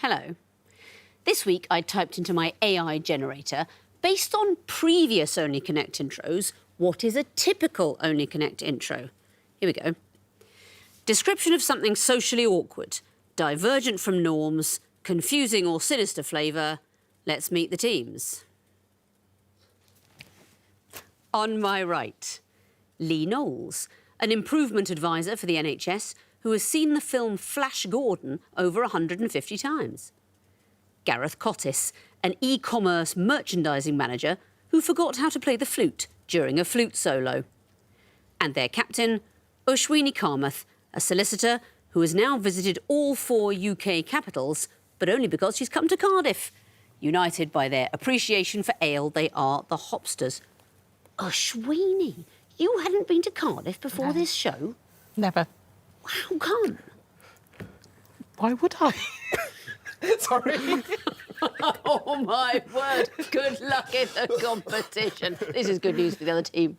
Hello. This week I typed into my AI generator, based on previous Only Connect intros, what is a typical Only Connect intro? Here we go. Description of something socially awkward, divergent from norms, confusing or sinister flavour. Let's meet the teams. On my right, Lee Knowles, an improvement advisor for the NHS who has seen the film Flash Gordon over 150 times. Gareth Cottis, an e-commerce merchandising manager who forgot how to play the flute during a flute solo. And their captain, Ushwini Kamath, a solicitor who has now visited all 4 UK capitals, but only because she's come to Cardiff. United by their appreciation for ale, they are the Hopsters. Ushwini, you hadn't been to Cardiff before this show? Never. How come? Why would I? Sorry. Oh, my word. Good luck in the competition. This is good news for the other team.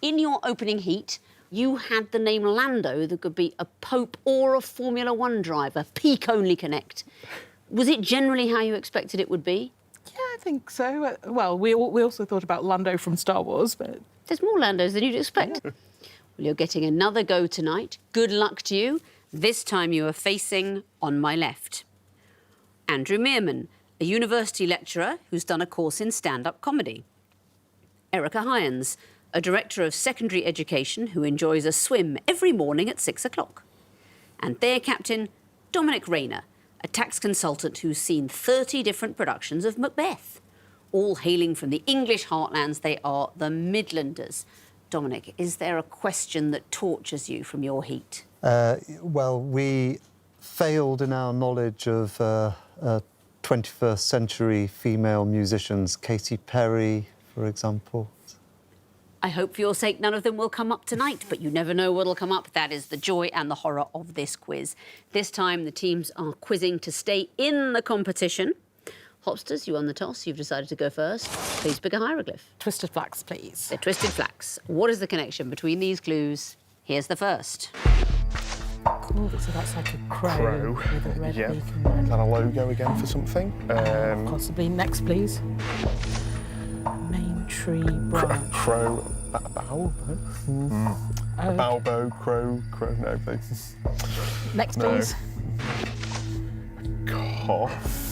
In your opening heat, you had the name Lando that could be a Pope or a Formula One driver. Peak Only Connect. Was it generally how you expected it would be? Yeah, I think so. Well, we also thought about Lando from Star Wars, but... There's more Landos than you'd expect. Yeah. Well, you're getting another go tonight. Good luck to you. This time you are facing on my left. Andrew Mearman, a university lecturer who's done a course in stand-up comedy. Erica Hyans, a director of secondary education who enjoys a swim every morning at 6 o'clock. And their captain, Dominic Rayner, a tax consultant who's seen 30 different productions of Macbeth. All hailing from the English heartlands, they are the Midlanders. Dominic, is there a question that tortures you from your heat? Well, we failed in our knowledge of 21st century female musicians, Katy Perry, for example. I hope for your sake none of them will come up tonight, but you never know what'll come up. That is the joy and the horror of this quiz. This time the teams are quizzing to stay in the competition. Hopsters, you won the toss. You've decided to go first. Please pick a hieroglyph. Twisted flax, please. They're twisted flax. What is the connection between these clues? Here's the first. Oh, so that's like a crow with a red beak. Is that a logo again for something? Possibly. Next, please. Main tree branch. Crow. A bow? A bow, bow, crow, no, please. Next, No. please. Cough.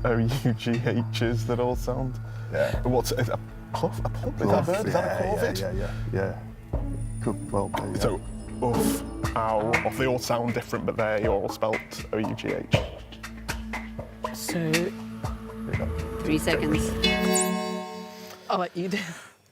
O-U-G-H's that all sound. Yeah. What's a puff? A puff? Is that a bird? Is that a corvid? Yeah. Could well be. Yeah. So, uff, ow, off. They all sound different, but they're all spelt O-U-G-H. So... 3 seconds. I'll let you do.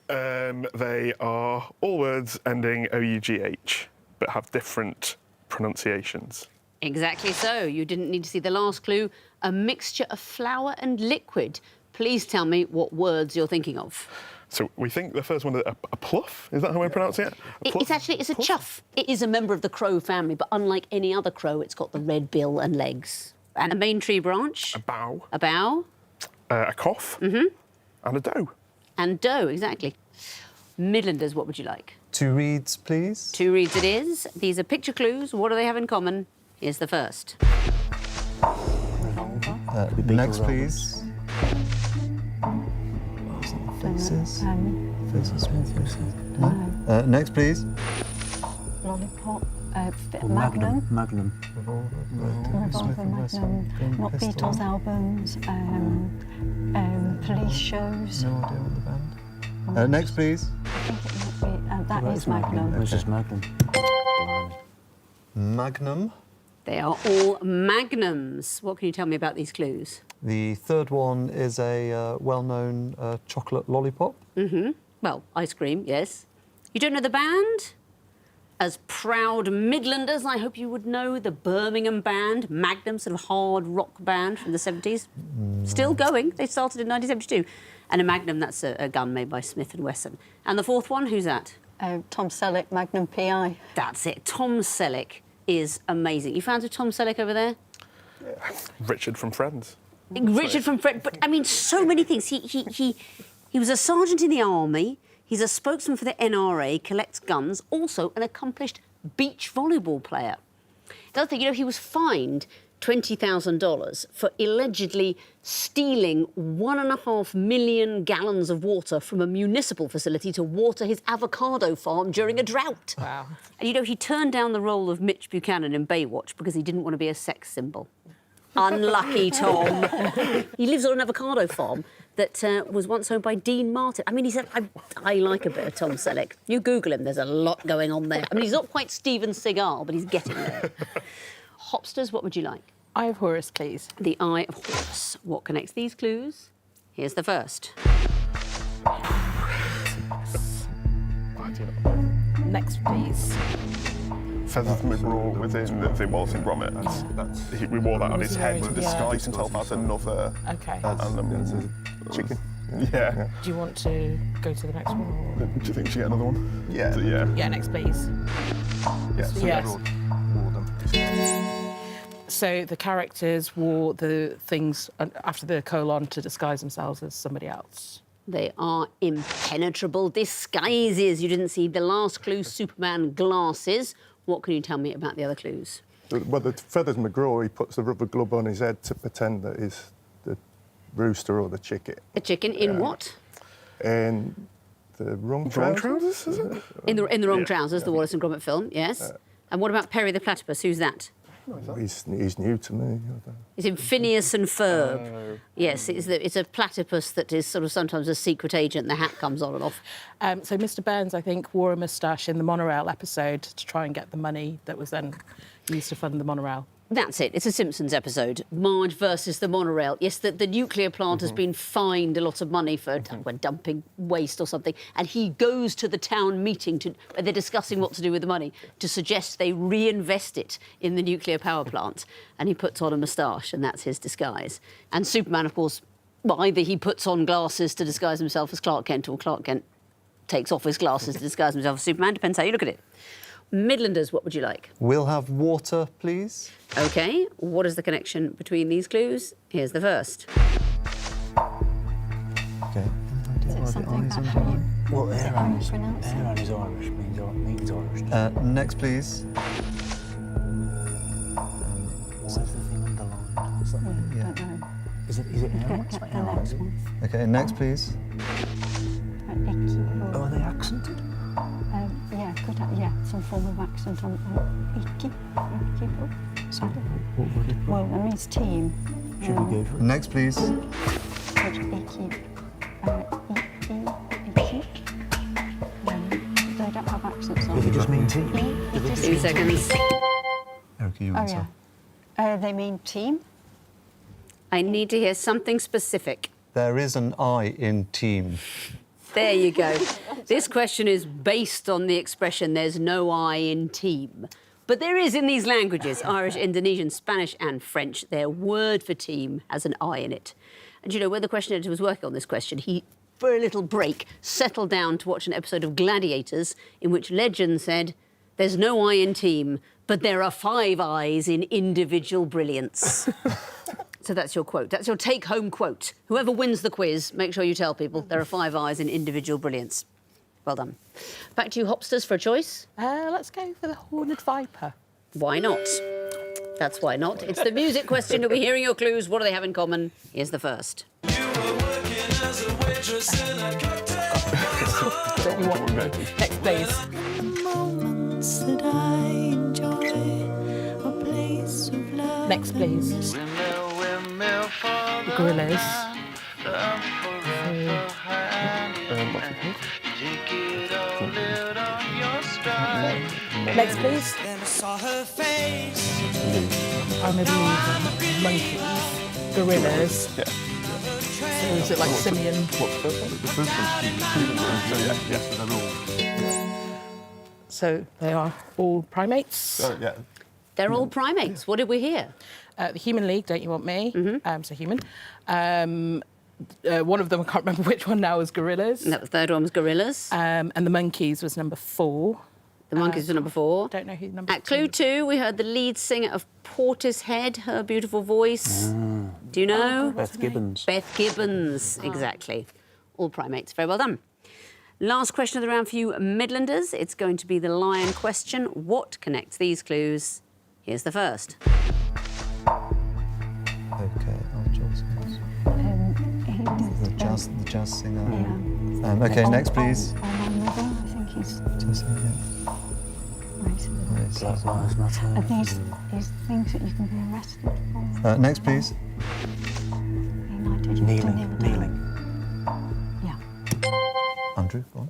They are all words ending O-U-G-H, but have different pronunciations. Exactly so. You didn't need to see the last clue. A mixture of flour and liquid. Please tell me what words you're thinking of. So we think the first one is a pluff. Is that how we're pronouncing it? It's a chuff. It is a member of the crow family, but unlike any other crow, it's got the red bill and legs. And a main tree branch. A bow. A bow. A cough. Mm-hmm. And a doe. And doe, exactly. Midlanders, what would you like? 2 reeds, please. 2 reeds it is. These are picture clues. What do they have in common? Here's the first. Next, please. Faces. No. Next, please. Lollipop, Magnum. Revolver Magnum. Not Beatles albums. Police shows. No idea on the band. Next, please. I think it might be. That is Magnum. This is Magnum. Magnum. They are all magnums. What can you tell me about these clues? The third one is a well-known chocolate lollipop. Mm-hmm. Well, ice cream, yes. You don't know the band? As proud Midlanders, I hope you would know the Birmingham band, Magnum, sort of hard rock band from the 70s. Still going. They started in 1972. And a Magnum, that's a gun made by Smith & Wesson. And the fourth one, who's that? Tom Selleck, Magnum PI. That's it. Tom Selleck is amazing. You fans of Tom Selleck over there? Yeah. Richard from Friends. Richard from Friends. But, I mean, so many things. He was a sergeant in the army. He's a spokesman for the NRA, collects guns, also an accomplished beach volleyball player. The other thing, you know, he was fined $20,000 for allegedly stealing 1.5 million gallons of water from a municipal facility to water his avocado farm during a drought. Wow. And, you know, he turned down the role of Mitch Buchanan in Baywatch because he didn't want to be a sex symbol. Unlucky Tom. He lives on an avocado farm that was once owned by Dean Martin. I mean, he said, I like a bit of Tom Selleck. You Google him, there's a lot going on there. I mean, he's not quite Steven Seagal, but he's getting there. Hopsters, what would you like? Eye of Horus, please. The Eye of Horus. What connects these clues? Here's the first. Next, please. Feathers McGraw was in the Wallace and Gromit. We wore that on his head to disguise. You can tell that's another Okay. animal. Chicken. Yeah. Do you want to go to the next one? Or... Do you think she get another one? Yeah. Yeah. Yeah, next, please. Yeah. So Yes. wore them. So the characters wore the things after the colon to disguise themselves as somebody else. They are impenetrable disguises. You didn't see the last clue, Superman glasses. What can you tell me about the other clues? Well, the Feathers McGraw, he puts the rubber glove on his head to pretend that he's the rooster or the chicken. The chicken in what? And the wrong Brown trousers. trousers, is it? In the wrong trousers, the Wallace and Gromit film, yes. And what about Perry the Platypus? Who's that? He's new to me. It's in Phineas and Ferb. Yes, it's a platypus that is sort of sometimes a secret agent. The hat comes on and off. So Mr. Burns, I think, wore a moustache in the monorail episode to try and get the money that was then used to fund the monorail. That's it. It's a Simpsons episode. Marge versus the monorail. Yes, the nuclear plant has been fined a lot of money for dumping waste or something, and he goes to the town meeting where they're discussing what to do with the money to suggest they reinvest it in the nuclear power plant. And he puts on a moustache, and that's his disguise. And Superman, of course, well, either he puts on glasses to disguise himself as Clark Kent, or Clark Kent takes off his glasses to disguise himself as Superman. Depends how you look at it. Midlanders, what would you like? We'll have water, please. OK, what is the connection between these clues? Here's the first. Okay. Is it something about how you... Well, is it hair how on you is pronounce it? Irish, means Irish. Next, please. What's the thing underlined? What's that mean? Yeah. Don't know. Is it hair? Get the next one. Okay, next, please. Icky. Oh, are they accented? Yeah, some form of accent on icky. So, what would it be? Well, that means team. Should we go for it? Next, please. Icky. Icky. They don't have accents on. Do they just mean team? It is 2 seconds. Erica, you Oh, answer. yeah. They mean team. I need to hear something specific. There is an I in team. There you go. This question is based on the expression, there's no I in team. But there is in these languages, Irish, Indonesian, Spanish and French, their word for team has an I in it. And, you know, when the question editor was working on this question, he, for a little break, settled down to watch an episode of Gladiators in which Legend said, there's no I in team, but there are 5 I's in individual brilliance. So that's your quote. That's your take-home quote. Whoever wins the quiz, make sure you tell people there are 5 I's in individual brilliance. Well done. Back to you, Hopsters, for a choice. Let's go for the Horned Viper. Why not? That's why not. It's the music question. You'll be hearing your clues. What do they have in common? Here's the first. Don't you want next, please? Next, please. The Gorillas. Next, please. I'm going to leave monkeys, gorillas. Yeah. So is it like simian? So they are all primates. So, yeah. They're all primates. What did we hear? The Human League, Don't You Want Me? So human. One of them, I can't remember which one now, is gorillas. And that the third one was gorillas. And the monkeys was number 4. The monkeys were number 4. Don't know who number At clue 2, we heard the lead singer of Portishead, her beautiful voice. Do you know? Beth Gibbons. Beth Gibbons, exactly. All primates. Very well done. Last question of the round for you, Midlanders. It's going to be the lion question. What connects these clues? Here's the first. the jazz singer. Yeah. Okay, next, please. My mother, I think he's Jazz singer. Black Lives Matter. Are these things that you can be arrested for? Next, please. United, you have to kneel down. Kneeling. Yeah. Andrew, go on.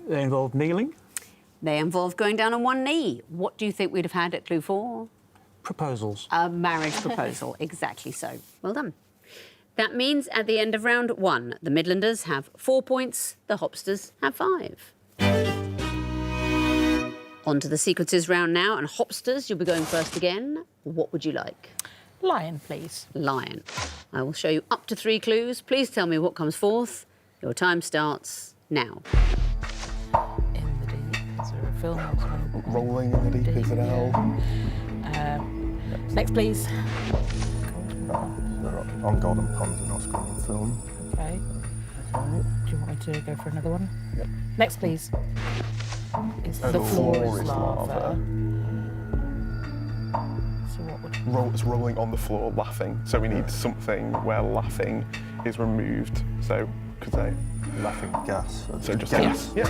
They involve kneeling. They involve going down on one knee. What do you think we'd have had at clue 4? Proposals. A marriage proposal, exactly so. Well done. That means at the end of round 1, the Midlanders have 4 points, the Hopsters have 5. On to the sequences round now, and Hopsters, you'll be going first again. What would you like? Lion, please. Lion. I will show you up to 3 clues. Please tell me what comes forth. Your time starts now. In the Deep. Is there a film? or something? Rolling in the deep is an L. Next, please. They're on Golden Pond, an Oscar-winning film. Okay. Do you want me to go for another one? Yep. Next, please. Is The the floor floor is is lava. lava. So what would... It's rolling on the floor, laughing. So we need something where laughing is removed. So could they? Laughing gas. So just Gas. Yeah.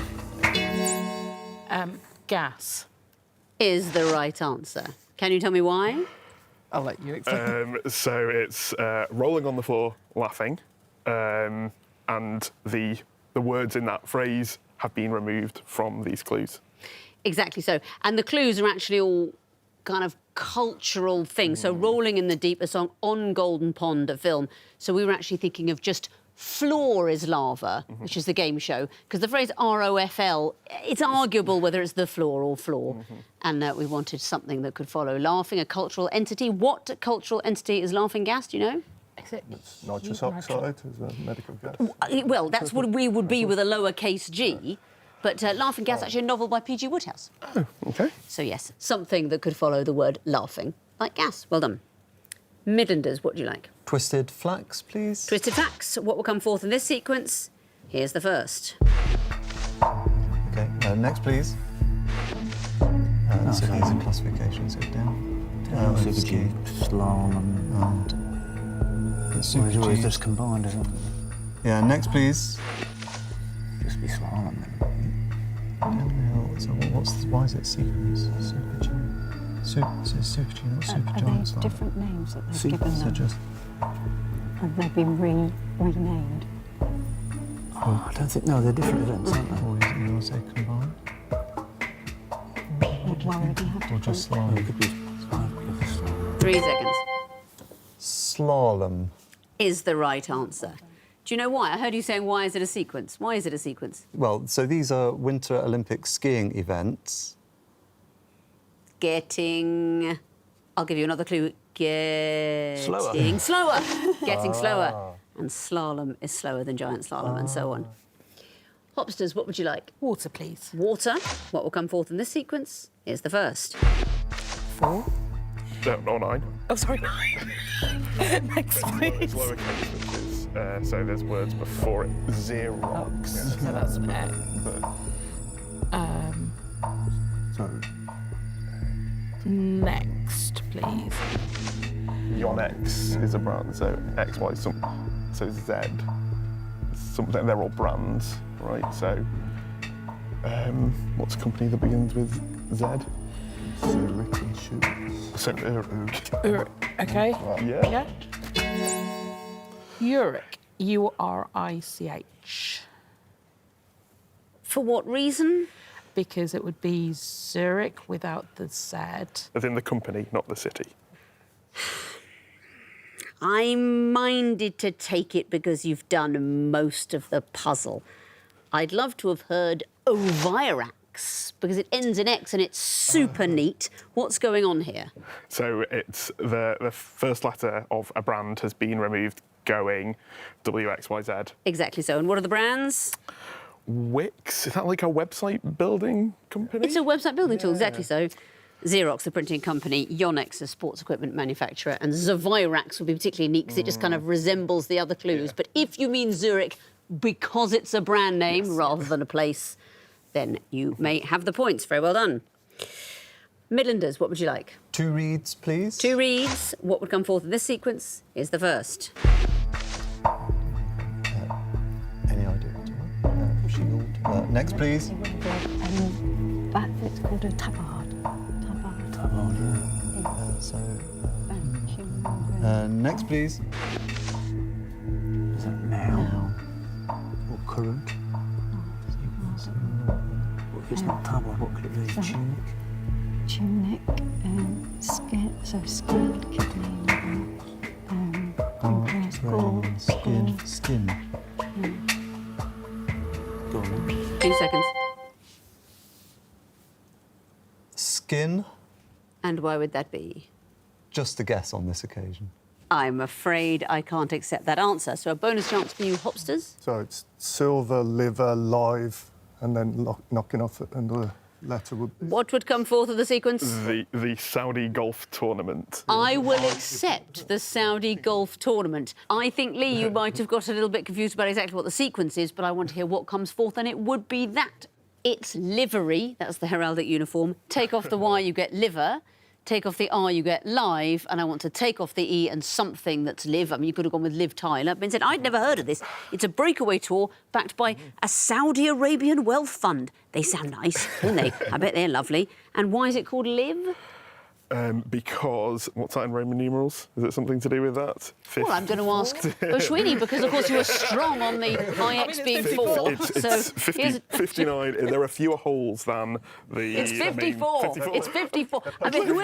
Gas. Is the right answer. Can you tell me why? I'll let you explain. So it's rolling on the floor, laughing, and the words in that phrase have been removed from these clues. Exactly so. And the clues are actually all kind of cultural things. So Rolling in the Deep, a song, On Golden Pond, a film. So we were actually thinking of just Floor is Lava, which is the game show, because the phrase ROFL, it's arguable whether it's the floor or floor. And we wanted something that could follow. Laughing, a cultural entity. What cultural entity is laughing gas, do you know? Nitrous oxide is a medical gas. Well, that's what we would be with a lowercase g. But Laughing Gas, actually a novel by P.G. Woodhouse. Oh, okay. So, yes, something that could follow the word laughing, like gas. Well done. Midlanders, what do you like? Twisted Flax, please. Twisted Facts, what will come forth in this sequence? Here's the first. Okay, next, please. So these are classifications, so down. Super ski. G, slalom. And Super It's always G. just combined, isn't it? Yeah, next, please. Just be slalom then. Downhill. So why is it sequence? Super G. Super G, not Super Are Giant. they different names that they've See, given So them? just Have they been renamed? Oh, I don't think, no, they're different events, aren't they? or is it, you want to say combined? Why would you have to Or just call Oh, it slalom? could be slalom. 3 seconds. Slalom. Is the right answer. Do you know why? I heard you saying, why is it a sequence? Why is it a sequence? Well, so these are Winter Olympic skiing events. Getting... I'll give you another clue. Getting Slower. slower. Getting slower. And slalom is slower than giant slalom, and so on. Hopsters, what would you like? Water, please. Water. What will come forth in this sequence? Here's the first. 4. No, 9. Oh, sorry. Next, please. It's lowercase, which is, so there's words before it. Xerox. So that's an X. So Next, please. Yonex is a brand, so XY, so Z. Something, they're all brands, right? So, what's a company that begins with Z? Zurich Insurance. So, Okay. yeah. Yeah. Uric. U-R-I-C-H. For what reason? Because it would be Zurich without the Z. As in the company, not the city. I'm minded to take it because you've done most of the puzzle. I'd love to have heard Ovirax because it ends in X and it's super neat. What's going on here? So it's the first letter of a brand has been removed, going WXYZ. Exactly so. And what are the brands? Wix, is that like a website building company? It's a website building tool, exactly so. Xerox, the printing company, Yonex, a sports equipment manufacturer, and Zavirax would be particularly neat because it just kind of resembles the other clues. But if you mean Zurich because it's a brand name rather than a place, then you may have the points. Very well done. Midlanders, what would you like? 2 reads, please. 2 reads. What would come forth in this sequence is the first. Next, please. It's called a tabard. Tabard, yeah. Next, please. Is that now? Or current? If it's not tabard, what could it be? Tunic? Tunic, skin, so skin, kidney, pancreas, gall, Skin. Go on then. 2 seconds. Skin. And why would that be? Just a guess on this occasion. I'm afraid I can't accept that answer. So a bonus chance for you, Hopsters. So it's silver, liver, live, and then knocking off another letter would be... What would come forth of the sequence? The Saudi golf tournament. I will accept the Saudi golf tournament. I think, Lee, you might have got a little bit confused about exactly what the sequence is, but I want to hear what comes forth, and it would be that. It's livery, that's the heraldic uniform. Take off the Y, you get liver. Take off the R, you get live, and I want to take off the E and something that's live. I mean, you could have gone with Liv Tyler, but instead, I'd never heard of this. It's a breakaway tour backed by a Saudi Arabian wealth fund. They sound nice, don't they? I bet they're lovely. And why is it called Live? Because, what's that in Roman numerals? Is it something to do with that? Well, I'm going to ask Bushwini, because, of course, you were strong on the IX being 4. It's 59. There are fewer holes than the... It's 54. It's 54. I mean,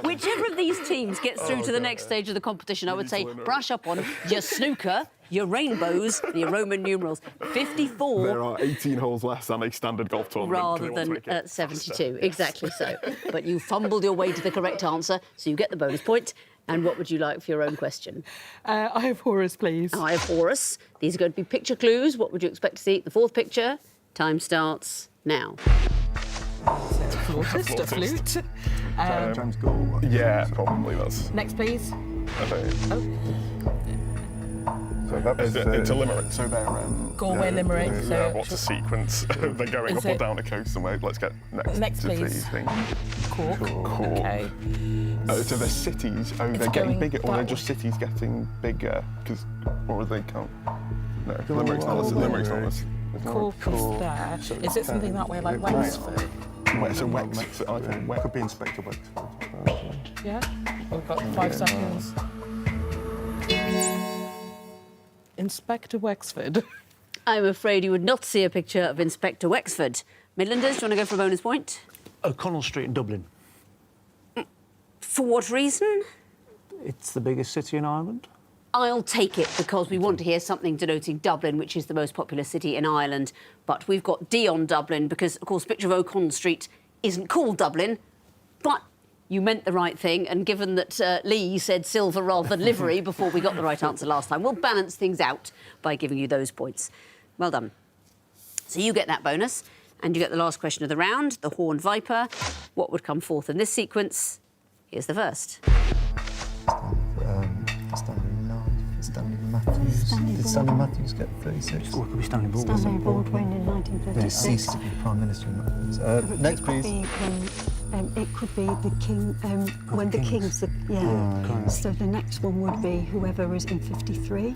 whichever of these teams gets through to the next stage of the competition, I would say brush up on your snooker, your rainbows, your Roman numerals. 54. There are 18 holes less than a standard golf tournament. Rather than 72. Exactly so. But you fumbled your way to the correct answer, so you get the bonus point. And what would you like for your own question? I have Horus, please. I have Horus. These are going to be picture clues. What would you expect to see? The fourth picture. Time starts now. Flautist, a flute. James Gall. Yeah, probably that's... Next, please. So that was, It's a limerick. So they're... Galway limerick. So What's the sequence? They're going Is up or it- down a coast somewhere. Let's get next to please. these things. Cork. Cork. Okay. So they're cities. Oh, they're going getting bigger, or they're that just cities getting bigger? Or they can't. No, Limerick's not this. Limerick's not this. Cork is there. Is it something that way, like Wexford? So Wexford. I think Could be Inspector Wexford. Yeah. We've got 5 seconds. Inspector Wexford. I'm afraid you would not see a picture of Inspector Wexford. Midlanders, do you want to go for a bonus point? O'Connell Street in Dublin. For what reason? It's the biggest city in Ireland. I'll take it because we want to hear something denoting Dublin, which is the most populous city in Ireland. But we've got D on Dublin because, of course, the picture of O'Connell Street isn't called Dublin. But you meant the right thing, and given that Lee said silver rather than livery before we got the right answer last time, we'll balance things out by giving you those points. Well done. So you get that bonus, and you get the last question of the round, the Horned Viper. What would come forth in this sequence? Here's the first. Stanley Matthews. Did Stanley Matthews get 36? Or it could be Stanley Baldwin. Stanley Baldwin in Then he 1936. ceased to be Prime Minister. Next, please. It could be the king, when the king's... Correct. So the next one would be whoever is in 53,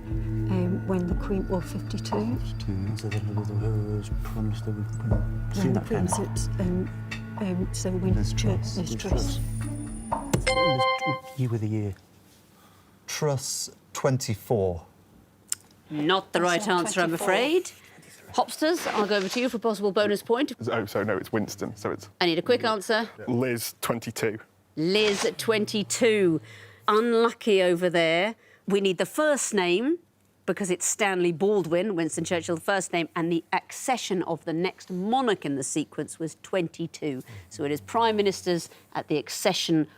when the queen... Well, 52. So then whoever's Prime Minister would see When the that kind queen's at... so when Liz Truss. Liz Truss. Year with a year. Truss 24. Not the right That's not answer, I'm 24. afraid. Hopsters, I'll go over to you for a possible bonus point. Oh, so no, it's Winston. So it's I need a quick answer. Liz 22. Liz, 22. Unlucky over there. We need the first name, because it's Stanley Baldwin, Winston Churchill, the first name, and the accession of the next monarch in the sequence was 22. So it is Prime Ministers at the accession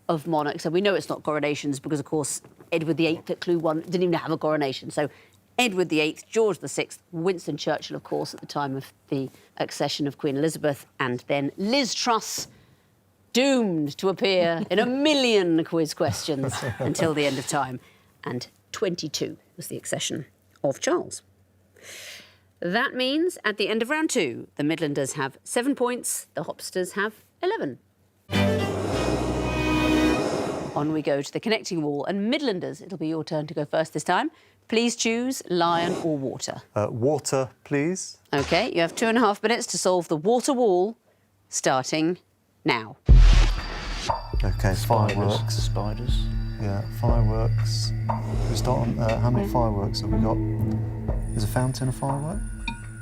of monarchs. And we know it's not coronations because, of course, Edward VIII at Clue 1 didn't even have a coronation. So Edward VIII, George VI, Winston Churchill, of course, at the time of the accession of Queen Elizabeth, and then Liz Truss, doomed to appear in a million quiz questions until the end of time. And 22 was the accession of Charles. That means at the end of round 2, the Midlanders have 7 points, the Hopsters have 11. On we go to the connecting wall, and Midlanders, it'll be your turn to go first this time. Please choose lion or water. Water, please. OK, you have 2.5 minutes to solve the water wall, starting now. OK, fireworks. Spiders. Yeah, fireworks. We start on how many fireworks have we got? Is a fountain a firework?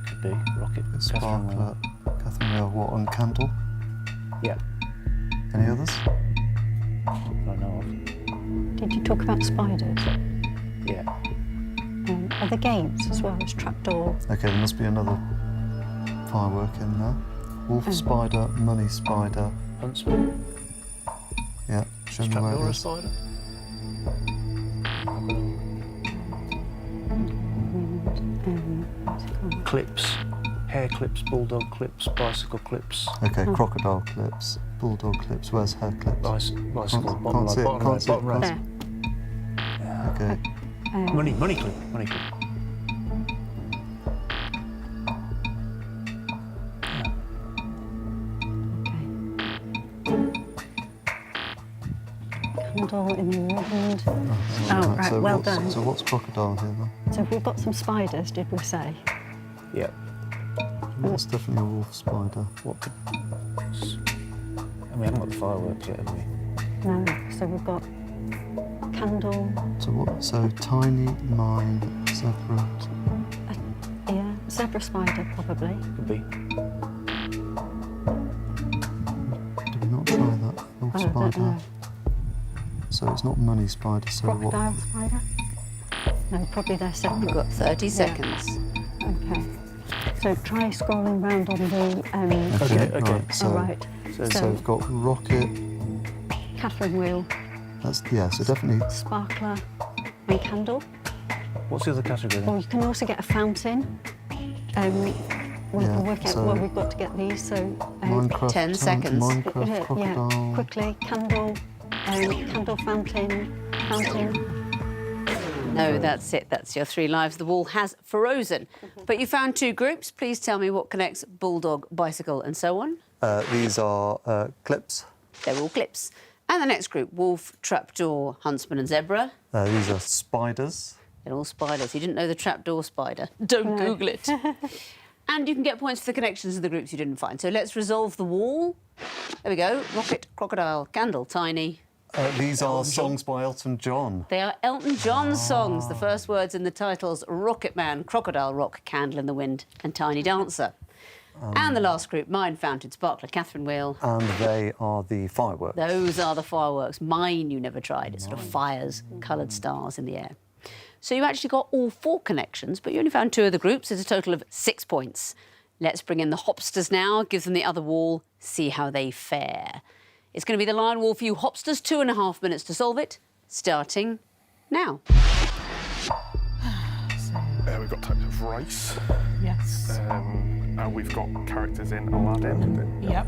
Could be. Rocket. Sparkler, Catherine Wheel, what, and candle? Yeah. Any others? I know of. Did you talk about spiders? Yeah. Are there games as well as trapdoor? OK, there must be another firework in there. Wolf spider, money spider. Huntsman. Yeah, show me where Trapdoor it a is. spider. What's it called? Clips. Hair clips, bulldog clips, bicycle clips, OK, crocodile clips, bulldog clips. Where's hair clips? bicycle, Can't bottom see right, it, bottom can't right, see it, bottom right. There. OK. Money clip, money clip. Candle in the wind. Oh, right, so well what's, done. So what's crocodile here then? So we've got some spiders, did we say? Yeah. That's definitely a wolf spider. What could... And we haven't got the fireworks yet, have we? No. So we've got candle. So what? So tiny, mine, zebra. Yeah, zebra spider probably. Could be. Did we not try that? Wolf I don't spider. know. So it's not money spider. So Crocodile spider? No, probably they're You've separate. got 30 seconds. Okay. So try scrolling round on the. what? Okay. Right, so, All right. so we've got rocket. Catherine wheel, That's yeah. So definitely. sparkler, and candle. What's the other category Or then? you can also get a fountain. We Yeah, can work out so- what we've got to get these. So. Minecraft. 10 seconds. Minecraft crocodile. Yeah, quickly. Candle, candle fountain. No, that's it. That's your 3 lives. The wall has frozen. But you found 2 groups. Please tell me what connects bulldog, bicycle, and so on. These are clips. They're all clips. And the next group, wolf, trapdoor, huntsman, and zebra. These are spiders. They're all spiders. You didn't know the trapdoor spider. Don't Google it. And you can get points for the connections of the groups you didn't find. So let's resolve the wall. There we go. Rocket, crocodile, candle, tiny. These are songs by Elton John. They are Elton John's songs. The first words in the titles, Rocket Man, Crocodile Rock, Candle in the Wind, and Tiny Dancer. And the last group, Mine, Fountain, Sparkler, Catherine Wheel. And they are the fireworks. Those are the fireworks. Mine you never tried. It's sort of fires, coloured stars in the air. So you actually got all 4 connections, but you only found 2 of the groups. It's a total of 6 points. Let's bring in the Hopsters now, give them the other wall, see how they fare. It's going to be the lion wall for you Hopsters, 2.5 minutes to solve it, starting now. We've got types of rice. Yes. And we've got characters in Aladdin. Yep.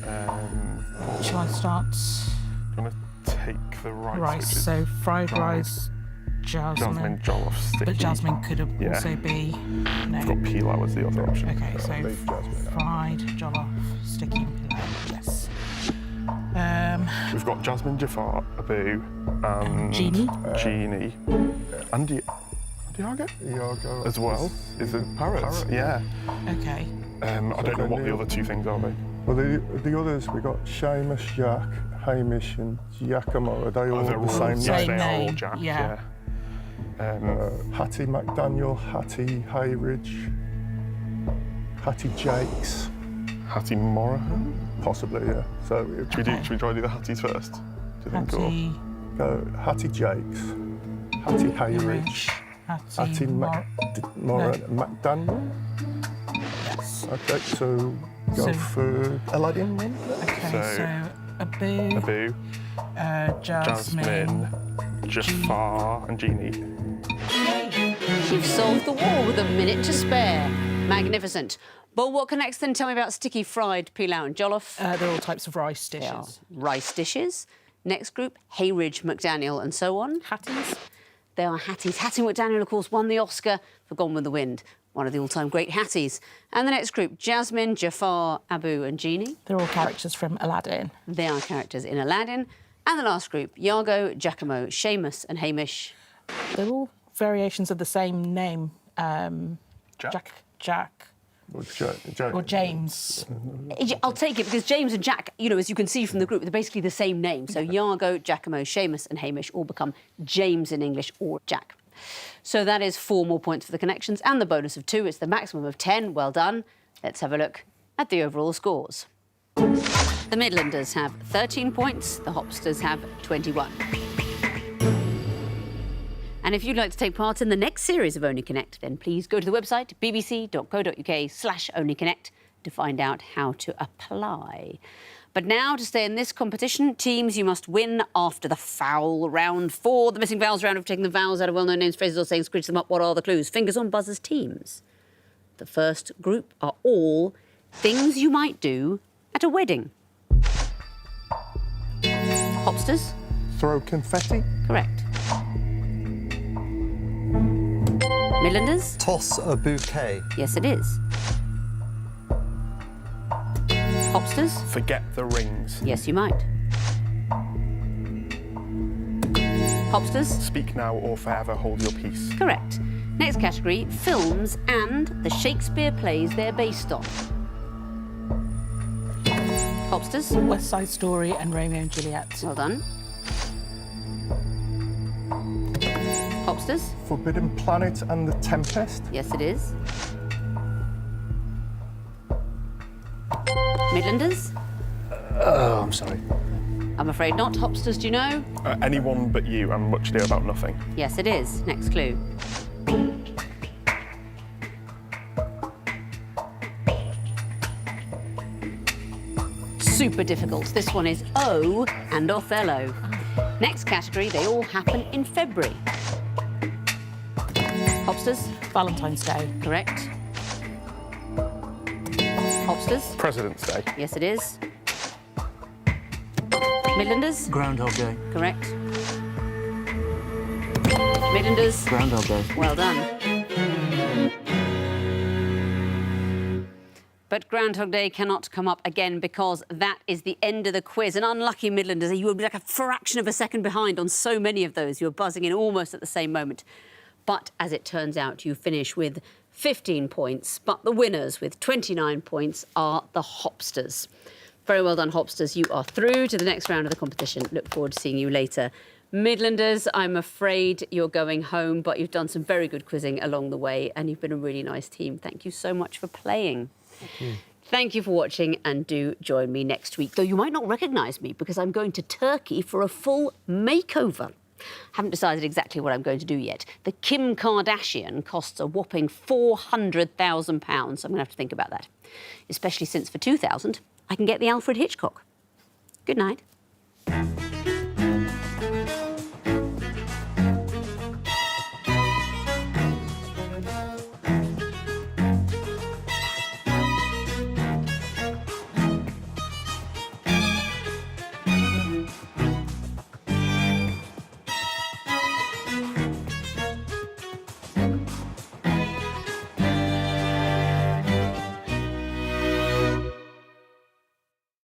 Um, Shall I start? I'm going to take the rice. Rice. which is So fried fried. rice, Jasmine jasmine. jollof sticky. But jasmine could Yeah. also be. No. We've got pilau as the other option. Okay, so leave jasmine out. fried jollof, sticky pilau. Yes. We've got Jasmine, Jafar, Abu, and Genie. Genie. And Diago Iago as well. Is it parrots? parrot. Yeah. Okay. I don't know what the other 2 things are, though. Well, the others, we got Seamus, Jack, Hamish, and Giacomo. Are they all they're the same yes, Same they name? are all name, Jack. yeah. Hattie McDaniel, Hattie Hayridge, Hattie Jakes, Hattie Morahan. possibly, yeah. So Should we try to do the Hatties first? Do you think? Or? Hattie, go Hattie Jakes, Hattie Hayridge, Hattie Moran, Macdaniel. Yes. Okay, so go So- for Aladdin then. Okay, So- so Abu, Abu, Jasmine. Jafar, and Genie. You've solved the wall with a minute to spare. Magnificent. But what connects them? Tell me about sticky, fried, pilau and jollof. They're all types of rice They are dishes. rice dishes. Next group, Hayridge, McDaniel and so on. Hatties. They are Hatties. Hattie McDaniel, of course, won the Oscar for Gone with the Wind, one of the all-time great Hatties. And the next group, Jasmine, Jafar, Abu and Genie. They're all characters from Aladdin. They are characters in Aladdin. And the last group, Iago, Giacomo, Seamus and Hamish. They're all variations of the same name. Jack. Or James. I'll take it because James and Jack, you know, as you can see from the group, they're basically the same name. So Iago, Giacomo, Seamus and Hamish all become James in English or Jack. So that is 4 more points for the connections and the bonus of 2. It's the maximum of 10. Well done. Let's have a look at the overall scores. The Midlanders have 13 points. The Hopsters have 21. And if you'd like to take part in the next series of Only Connect, then please go to the website bbc.co.uk/onlyconnect to find out how to apply. But now, to stay in this competition, teams, you must win after the foul round 4. The missing vowels round of taking the vowels out of well-known names, phrases or sayings, screech them up. What are the clues? Fingers on buzzers, teams. The first group are all things you might do at a wedding. Hopsters? Throw confetti. Correct. Midlanders? Toss a bouquet. Yes, it is. Hopsters? Forget the rings. Yes, you might. Hopsters? Speak now or forever hold your peace. Correct. Next category, films and the Shakespeare plays they're based on. Hopsters? West Side Story and Romeo and Juliet. Well done. Hopsters? Forbidden Planet and the Tempest. Yes, it is. Midlanders? Oh, I'm sorry. I'm afraid not. Hopsters, do you know? Anyone but you and Much Ado About Nothing. Yes, it is. Next clue. Super difficult. This one is O and Othello. Next category, they all happen in February. Hopsters? Valentine's Day. Correct. Hopsters? President's Day. Yes, it is. Midlanders? Groundhog Day. Correct. Midlanders? Groundhog Day. Well done. But Groundhog Day cannot come up again because that is the end of the quiz. An unlucky Midlanders, you would be like a fraction of a second behind on so many of those. You were buzzing in almost at the same moment. But as it turns out, you finish with 15 points. But the winners with 29 points are the Hopsters. Very well done, Hopsters. You are through to the next round of the competition. Look forward to seeing you later. Midlanders, I'm afraid you're going home, but you've done some very good quizzing along the way and you've been a really nice team. Thank you so much for playing. Thank you for watching and do join me next week, though you might not recognise me because I'm going to Turkey for a full makeover. Haven't decided exactly what I'm going to do yet. The Kim Kardashian costs a whopping £400,000, so I'm going to have to think about that. Especially since for £2,000, I can get the Alfred Hitchcock. Good night.